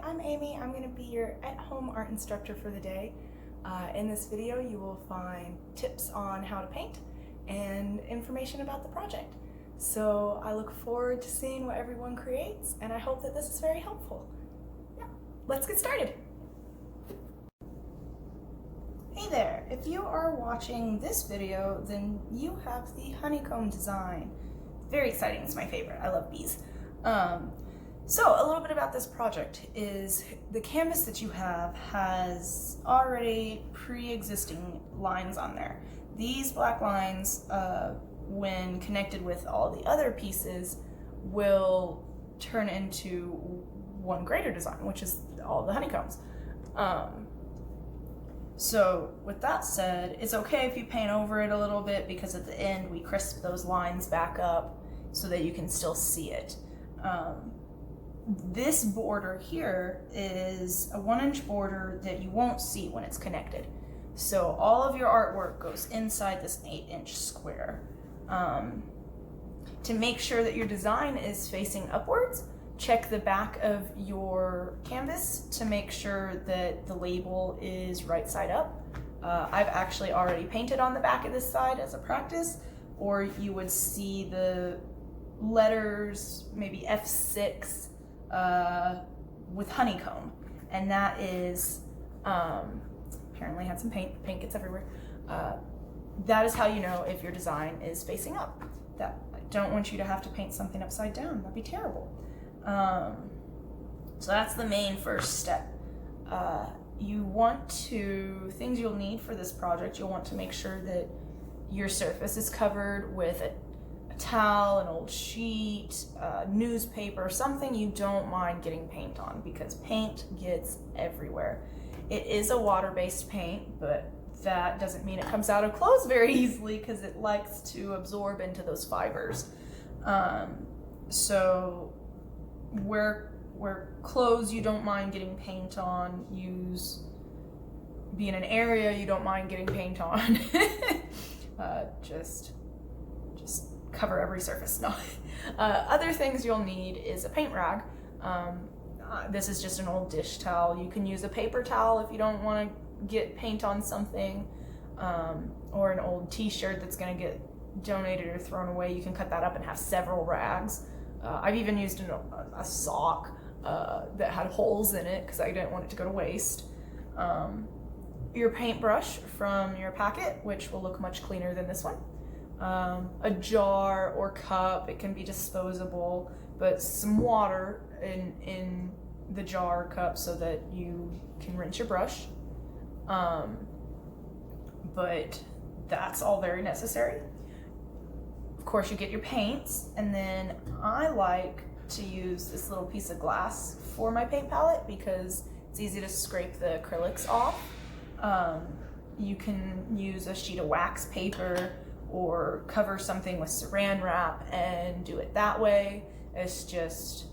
I'm Amy. I'm going to be your at-home art instructor for the day. In this video you will find tips on how to paint and information about the project. So I look forward to seeing what everyone creates, and I hope that this is very helpful. Yeah, let's get started. Hey there, if you are watching this video, then you have the Honeycomb Design. Very exciting, it's my favorite. I love bees. So a little bit about this project is the canvas that you have has already pre-existing lines on there. These black lines, when connected with all the other pieces, will turn into one greater design, which is all the honeycombs. So with that said, it's okay if you paint over it a little bit, because at the end we crisp those lines back up so that you can still see it. This border here is a 1-inch border that you won't see when it's connected. So all of your artwork goes inside this 8-inch square. To make sure that your design is facing upwards, check the back of your canvas to make sure that the label is right side up. I've actually already painted on the back of this side as a practice, or you would see the letters, maybe F6, with honeycomb, and that is apparently had some paint gets everywhere. That is how you know if your design is facing up. I don't want you to have to paint something upside down. That'd be terrible. So that's the main first step. Things you'll need for this project, you'll want to make sure that your surface is covered with a towel, an old sheet, newspaper, something you don't mind getting paint on, because paint gets everywhere. It is a water-based paint, but that doesn't mean it comes out of clothes very easily, because it likes to absorb into those fibers. So where clothes you don't mind getting paint on, be in an area you don't mind getting paint on. Just cover every surface. No. Other things you'll need is a paint rag. This is just an old dish towel. You can use a paper towel if you don't want to get paint on something, or an old t-shirt that's going to get donated or thrown away. You can cut that up and have several rags. I've even used a sock that had holes in it because I didn't want it to go to waste. Your paintbrush from your packet, which will look much cleaner than this one. A jar or cup, it can be disposable, but some water in the jar or cup so that you can rinse your brush. But that's all very necessary. Of course, you get your paints, and then I like to use this little piece of glass for my paint palette because it's easy to scrape the acrylics off. You can use a sheet of wax paper or cover something with saran wrap and do it that way. It's just,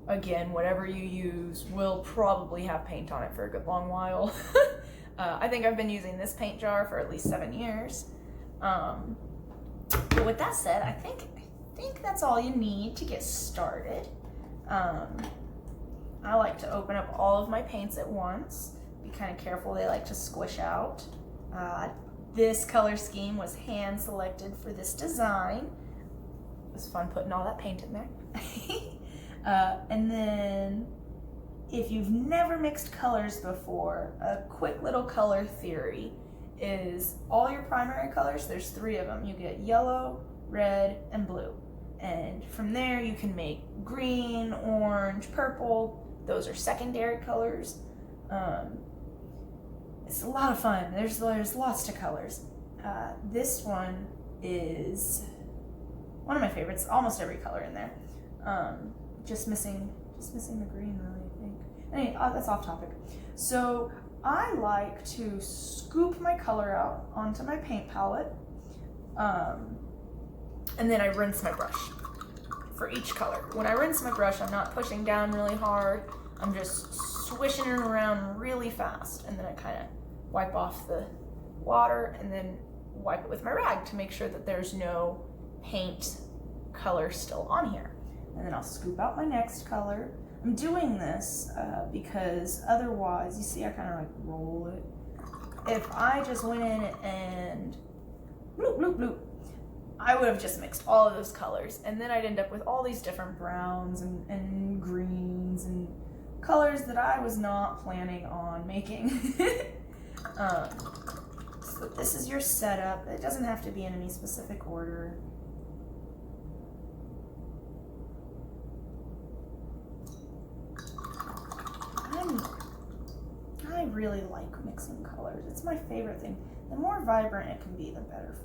again, whatever you use will probably have paint on it for a good long while. I think I've been using this paint jar for at least 7 years. But with that said, I think that's all you need to get started. I like to open up all of my paints at once. Be kind of careful, they like to squish out. This color scheme was hand selected for this design. It was fun putting all that paint in there. And then, if you've never mixed colors before, a quick little color theory is all your primary colors, there's 3 of them. You get yellow, red, and blue. And from there you can make green, orange, purple. Those are secondary colors. It's a lot of fun. There's lots of colors. This one is one of my favorites. Almost every color in there. Just missing the green, really, I think. Anyway, that's off topic. So I like to scoop my color out onto my paint palette, and then I rinse my brush for each color. When I rinse my brush, I'm not pushing down really hard. I'm just swishing it around really fast, and then I kind of wipe off the water and then wipe it with my rag to make sure that there's no paint color still on here. And then I'll scoop out my next color. I'm doing this because otherwise, you see I kind of like roll it. If I just went in and bloop, bloop, bloop, I would have just mixed all of those colors, and then I'd end up with all these different browns and greens and colors that I was not planning on making. So this is your setup. It doesn't have to be in any specific order. I really like mixing colors. It's my favorite thing. The more vibrant it can be, the better.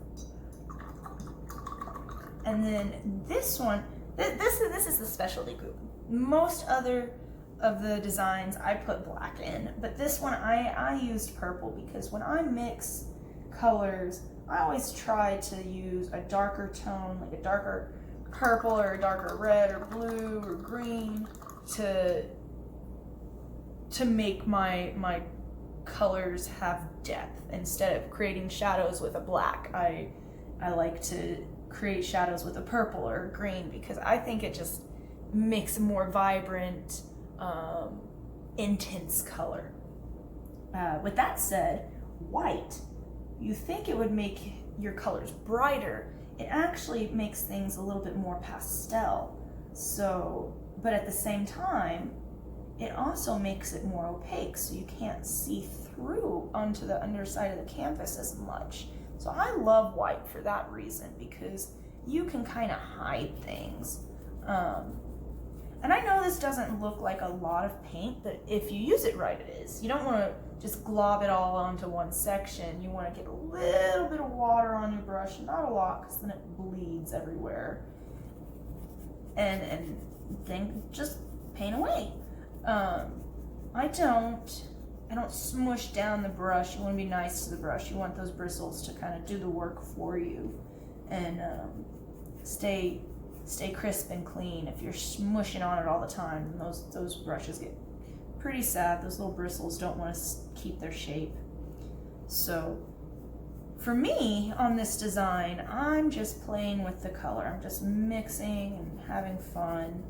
And then this one, this is the specialty group. Most other of the designs I put black in, but this one I used purple because when I mix colors, I always try to use a darker tone, like a darker purple or a darker red or blue or green to make my colors have depth. Instead of creating shadows with a black, I like to create shadows with a purple or a green because I think it just makes a more vibrant, intense color. With that said, white, you think it would make your colors brighter. It actually makes things a little bit more pastel. So, but at the same time, it also makes it more opaque, so you can't see through onto the underside of the canvas as much. So I love white for that reason, because you can kind of hide things. And I know this doesn't look like a lot of paint, but if you use it right, it is. You don't want to just glob it all onto one section. You want to get a little bit of water on your brush, not a lot, because then it bleeds everywhere. And then just paint away. I don't smush down the brush. You want to be nice to the brush. You want those bristles to kind of do the work for you and stay crisp and clean. If you're smushing on it all the time, then those brushes get pretty sad. Those little bristles don't want to keep their shape. So for me on this design, I'm just playing with the color. I'm just mixing and having fun.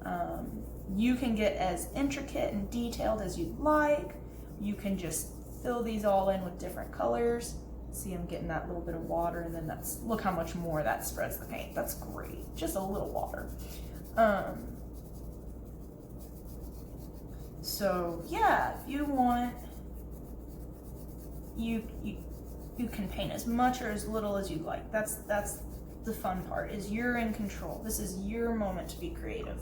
You can get as intricate and detailed as you'd like. You can just fill these all in with different colors. See, I'm getting that little bit of water, and then look how much more that spreads the paint. That's great. Just a little water. So yeah, if you want, you can paint as much or as little as you like. That's the fun part, is you're in control. This is your moment to be creative.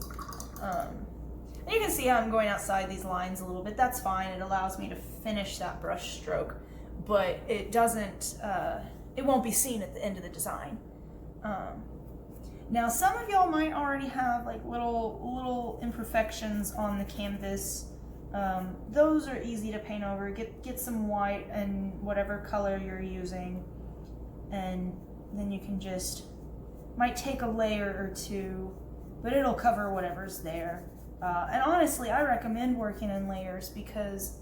And you can see how I'm going outside these lines a little bit. That's fine. It allows me to finish that brush stroke, but it doesn't, it won't be seen at the end of the design. Now some of y'all might already have like little imperfections on the canvas. Those are easy to paint over. Get some white and whatever color you're using, and then you can might take a layer or two, but it'll cover whatever's there. And honestly, I recommend working in layers because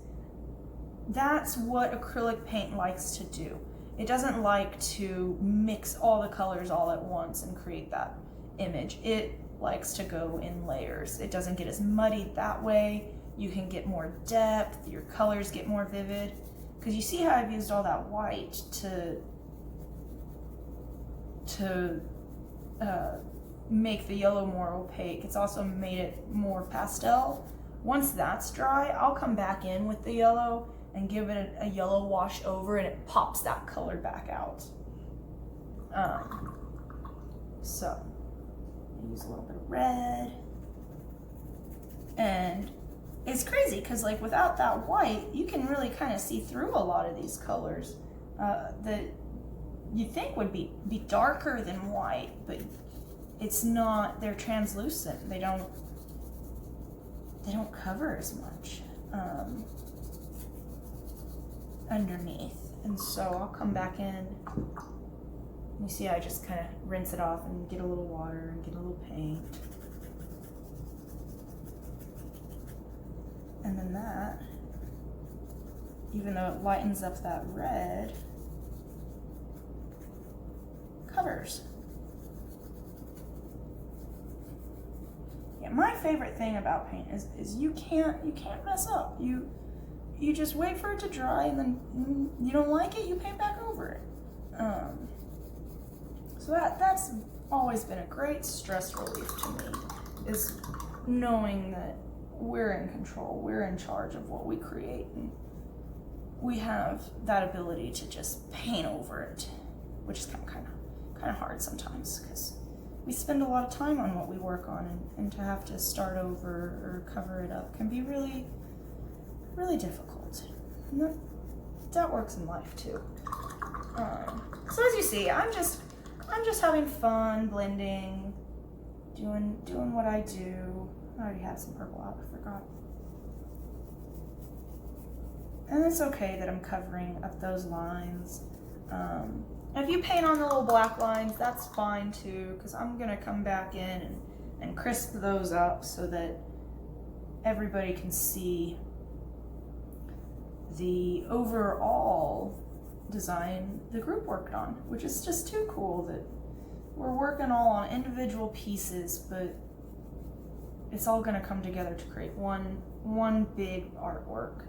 that's what acrylic paint likes to do. It doesn't like to mix all the colors all at once and create that image. It likes to go in layers. It doesn't get as muddied that way. You can get more depth, your colors get more vivid. Because you see how I've used all that white to make the yellow more opaque. It's also made it more pastel. Once that's dry, I'll come back in with the yellow and give it a yellow wash over, and it pops that color back out. So I use a little bit of red, and it's crazy because like without that white, you can really kind of see through a lot of these colors that you think would be darker than white, but it's not. They're translucent. They don't cover as much underneath. And so I'll come back in. You see, I just kind of rinse it off and get a little water and get a little paint. And then that, even though it lightens up that red, covers. Yeah, my favorite thing about paint is you can't mess up. You just wait for it to dry, and then you don't like it, you paint back over it. So that's always been a great stress relief to me, is knowing that we're in control, we're in charge of what we create, and we have that ability to just paint over it, which is kind of hard sometimes because we spend a lot of time on what we work on, and to have to start over or cover it up can be really, really difficult. And that works in life too. So as you see, I'm just having fun blending, doing what I do. I already have some purple out, I forgot. And it's okay that I'm covering up those lines. If you paint on the little black lines, that's fine too, because I'm gonna come back in and crisp those up so that everybody can see the overall design the group worked on, which is just too cool that we're working all on individual pieces, but it's all gonna come together to create one big artwork.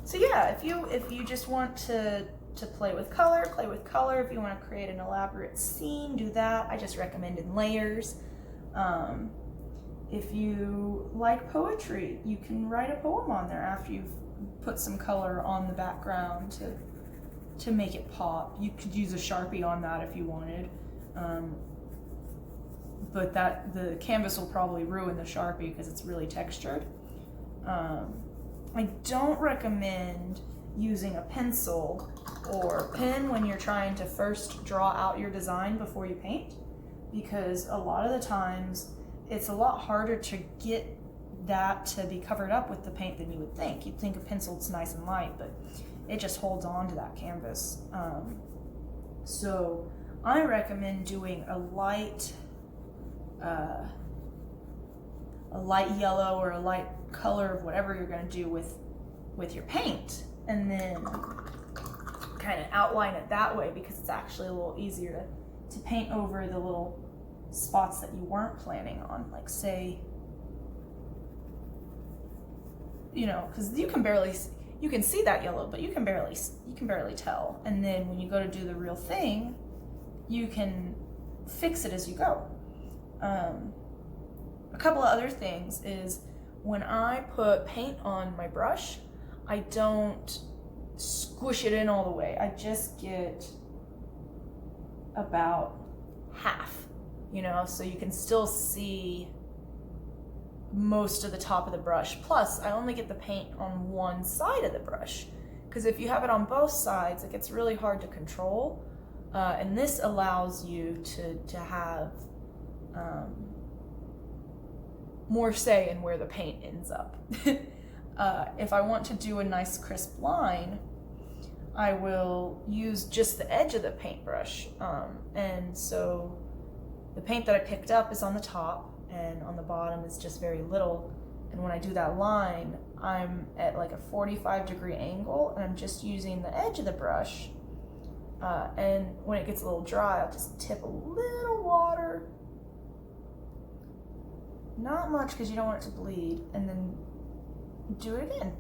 So yeah, if you just want to play with color, play with color. If you want to create an elaborate scene, do that. I just recommend in layers. If you like poetry, you can write a poem on there after you've put some color on the background to make it pop. You could use a Sharpie on that if you wanted. But the canvas will probably ruin the Sharpie because it's really textured. I don't recommend using a pencil or pen when you're trying to first draw out your design before you paint, because a lot of the times it's a lot harder to get that to be covered up with the paint than you would think. You'd think a pencil's nice and light, but it just holds on to that canvas. So I recommend doing a light yellow or a light color of whatever you're going to do with your paint, and then kind of outline it that way, because it's actually a little easier to paint over the little spots that you weren't planning on, like say, because you can see that yellow, but you can barely tell, and then when you go to do the real thing, you can fix it as you go. A couple of other things is when I put paint on my brush, I don't squish it in all the way. I just get about half, so you can still see most of the top of the brush. Plus, I only get the paint on one side of the brush, because if you have it on both sides, it gets really hard to control. And this allows you to have more say in where the paint ends up. If I want to do a nice crisp line, I will use just the edge of the paintbrush. And so the paint that I picked up is on the top, and on the bottom is just very little. And when I do that line, I'm at like a 45-degree angle, and I'm just using the edge of the brush. And when it gets a little dry, I'll just tip a little water. Not much, because you don't want it to bleed, and then do it again.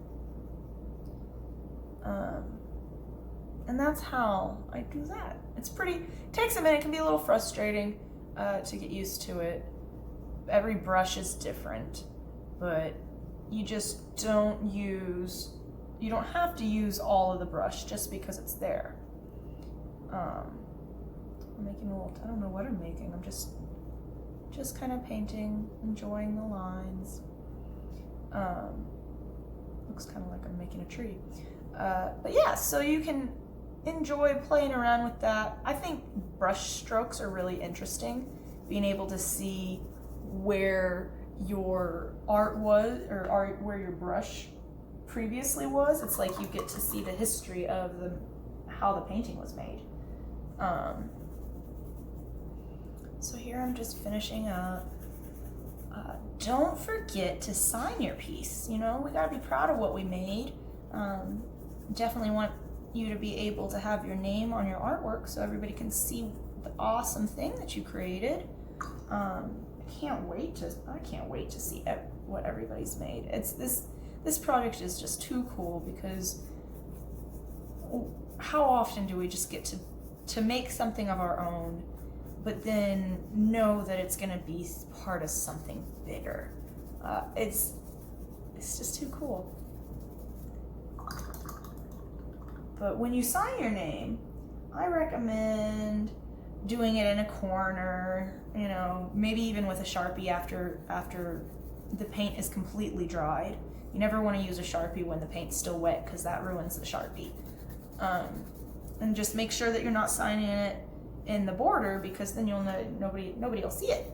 And that's how I do that. Takes a minute, it can be a little frustrating to get used to it. Every brush is different, but you just don't have to use all of the brush just because it's there. I'm making I don't know what I'm making. I'm just kind of painting, enjoying the lines. Looks kind of like I'm making a tree. But yeah, so you can enjoy playing around with that. I think brush strokes are really interesting. Being able to see where your art was, or where your brush previously was. It's like you get to see the history of how the painting was made. So here I'm just finishing up. Don't forget to sign your piece. We gotta be proud of what we made. Definitely want you to be able to have your name on your artwork so everybody can see the awesome thing that you created. can't wait to see what everybody's made. This project is just too cool because how often do we just get to make something of our own, but then know that it's going to be part of something bigger? It's just too cool. But when you sign your name, I recommend doing it in a corner, you know, maybe even with a Sharpie after the paint is completely dried. You never want to use a Sharpie when the paint's still wet because that ruins the Sharpie. And just make sure that you're not signing it in the border because then you'll know nobody will see it.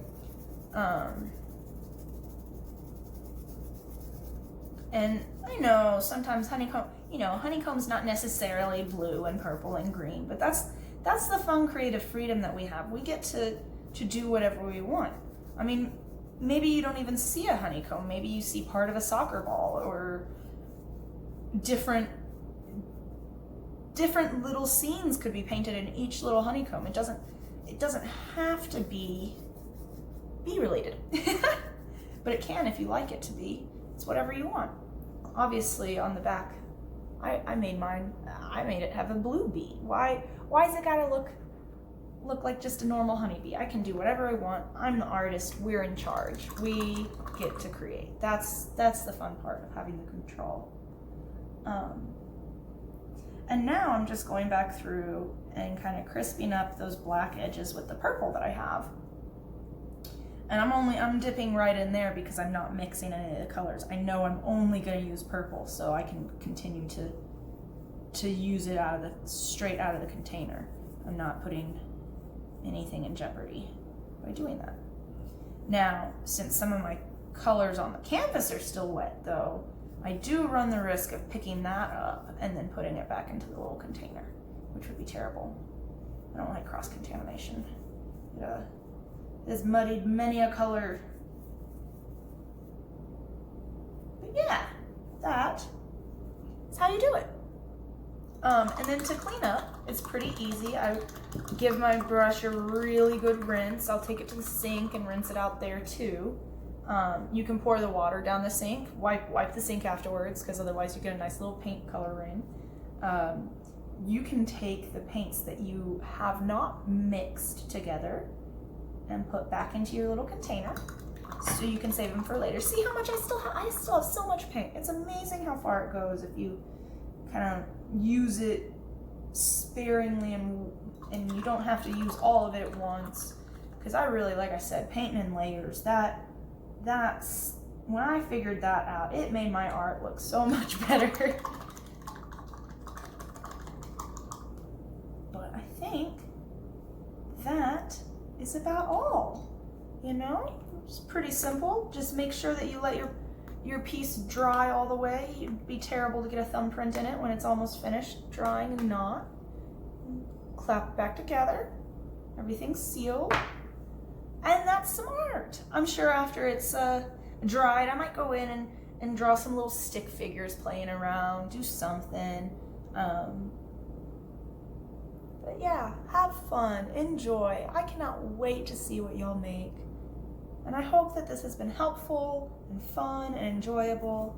And I know sometimes honeycomb's not necessarily blue and purple and green, but that's the fun creative freedom that we have. We get to do whatever we want. I mean, maybe you don't even see a honeycomb. Maybe you see part of a soccer ball or different little scenes could be painted in each little honeycomb. It doesn't have to be related. But it can if you like it to be. It's whatever you want. Obviously on the back, I made mine. I made it have a blue bee. Why's it gotta look like just a normal honeybee? I can do whatever I want. I'm the artist. We're in charge. We get to create. That's the fun part of having the control. And now I'm just going back through and kind of crisping up those black edges with the purple that I have. And I'm dipping right in there because I'm not mixing any of the colors. I know I'm only going to use purple, so I can continue to use it straight out of the container. I'm not putting anything in jeopardy by doing that. Now, since some of my colors on the canvas are still wet though, I do run the risk of picking that up and then putting it back into the little container, which would be terrible. I don't like cross-contamination. It has muddied many a color. But yeah, that is how you do it. And then to clean up, it's pretty easy. I give my brush a really good rinse. I'll take it to the sink and rinse it out there too. You can pour the water down the sink, wipe the sink afterwards, because otherwise you get a nice little paint coloring. You can take the paints that you have not mixed together and put back into your little container, so you can save them for later. See how much I still have so much paint. It's amazing how far it goes if you kind of use it sparingly and you don't have to use all of it at once. Because I really, like I said, painting in layers, that's when I figured that out, it made my art look so much better. But I think that is about all, you know? It's pretty simple. Just make sure that you let your piece dry all the way. It'd be terrible to get a thumbprint in it when it's almost finished drying and not. Clap it back together. Everything's sealed. And that's some art. I'm sure after it's dried, I might go in and draw some little stick figures playing around, do something. But yeah, have fun, enjoy. I cannot wait to see what y'all make. And I hope that this has been helpful and fun and enjoyable.